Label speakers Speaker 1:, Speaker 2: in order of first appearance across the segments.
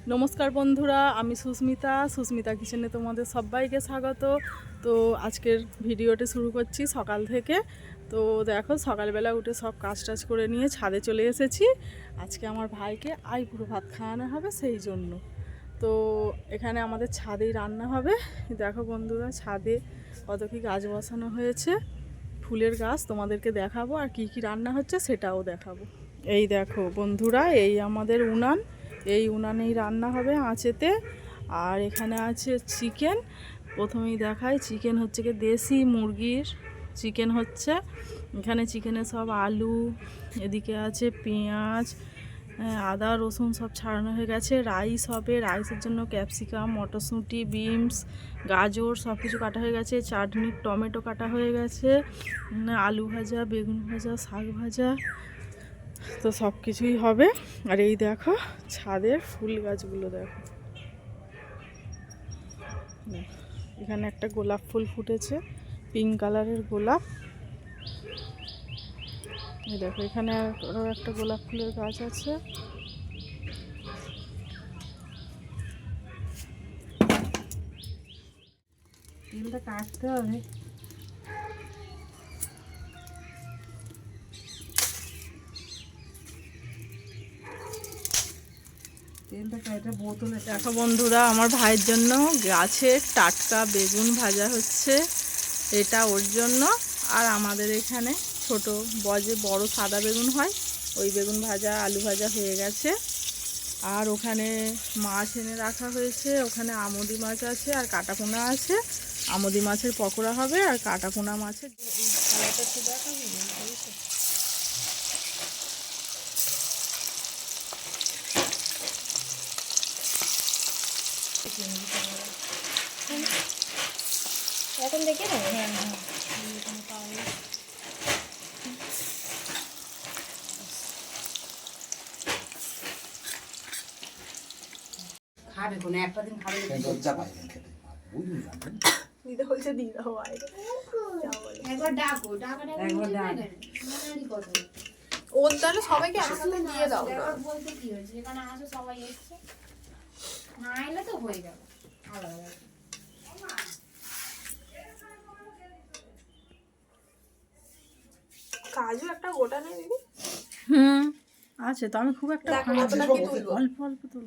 Speaker 1: নমস্কার বন্ধুরা, আমি সুস্মিতা কিচেনে তোমাদের সবাইকে স্বাগত। তো আজকের ভিডিওটি শুরু করছি সকাল থেকে। তো দেখো, সকালবেলা উঠে সব কাজ করে নিয়ে ছাদে চলে এসেছি। আজকে আমার ভাইকে আইবুড়ো ভাত খাওয়ানো হবে, সেই জন্য। তো এখানে আমাদের ছাদেই রান্না হবে। দেখো বন্ধুরা, ছাদে কত কি গাছ বসানো হয়েছে, ফুলের গাছ। তোমাদেরকে দেখাবো, আর কি কি রান্না হচ্ছে সেটাও দেখাবো। এই দেখো বন্ধুরা, এই আমাদের উনান, এই উনানেই রান্না হবে আঁচেতে। আর এখানে আছে চিকেন। প্রথমেই দেখাই, চিকেন হচ্ছে কি দেশি মুরগির চিকেন হচ্ছে। এখানে চিকেনে সব আলু, এদিকে আছে পেঁয়াজ, আদা রসুন সব ছাড়ানো হয়ে গেছে। রাইস হবে, রাইসের জন্য ক্যাপসিকাম, মটরশুঁটি, বিনস, গাজর সব কিছু কাটা হয়ে গেছে। চাটনি, টমেটো কাটা হয়ে গেছে, আলু ভাজা, বেগুন ভাজা, শাক ভাজা, তো সব কিছুই হবে। আর এই দেখো ছাদের ফুল গাছগুলো দেখো, এখানে একটা গোলাপ ফুল ফুটেছে, পিঙ্ক কালারের গোলাপ। এই দেখো, এখানে আরও একটা গোলাপ ফুলের গাছ আছে। তেলটা কাটতে হবে। দেখো বন্ধুরা, আমার ভাইয়ের জন্য গাছের টাটকা বেগুন ভাজা হচ্ছে, এটা ওর জন্য। আর আমাদের এখানে ছোট বড় সাদা বেগুন হয়, ওই বেগুন ভাজা, আলু ভাজা হয়ে গেছে। আর ওখানে মাছ এনে রাখা হয়েছে, ওখানে আমুদি মাছ আছে আর কাটাপোনা আছে। আমুদি মাছের পকোড়া হবে, আর কাটাপোনা মাছের
Speaker 2: এখন দেখে নেবে।
Speaker 3: খাবে কোনো একটা দিন খাবে
Speaker 2: দিদা বলছে দিদা বাইরে
Speaker 3: একবার ডাকো একবার ডাক
Speaker 2: ওর তাহলে সবাইকে একসাথে দিয়ে দাও।
Speaker 3: বলতে কি হয়েছে, এখানে আসো সবাই এসছে, না এলে তো হয়ে যাবে আলাদা।
Speaker 2: কাজু একটা গোটা নেই দিদি?
Speaker 1: আছে তো, আমি খুব একটা অল্প অল্প তুল।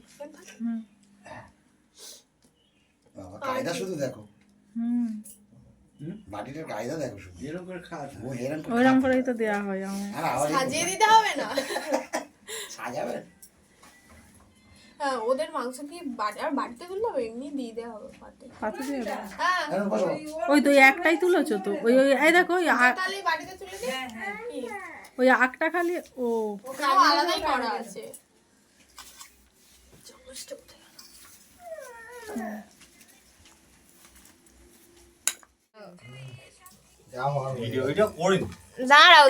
Speaker 4: কায়দা শুধু দেখো, মাটিটার কায়দা দেখো, শুধু এরকম করে খাওয়া,
Speaker 1: ওইরকম করেই তো দেওয়া হয়।
Speaker 2: সাজিয়ে দিতে হবে না,
Speaker 4: সাজাবে।
Speaker 2: হ্যাঁ, ওদের মাংস কি আর বাড়িতে তুলতে হবে, এমনি দিয়ে দেওয়া হবে পাতে দিয়ে দেওয়া। হ্যাঁ,
Speaker 1: ওই তো একটাই তুলেছো তো, ওই ওই এই দেখো, ওই
Speaker 2: তাহলে বাড়িতে তুলে দিই।
Speaker 1: ওই আঁকটা খালি ও
Speaker 2: আলাদাই করা আছে।
Speaker 4: ভিডিওটা করে
Speaker 2: দাঁড়াও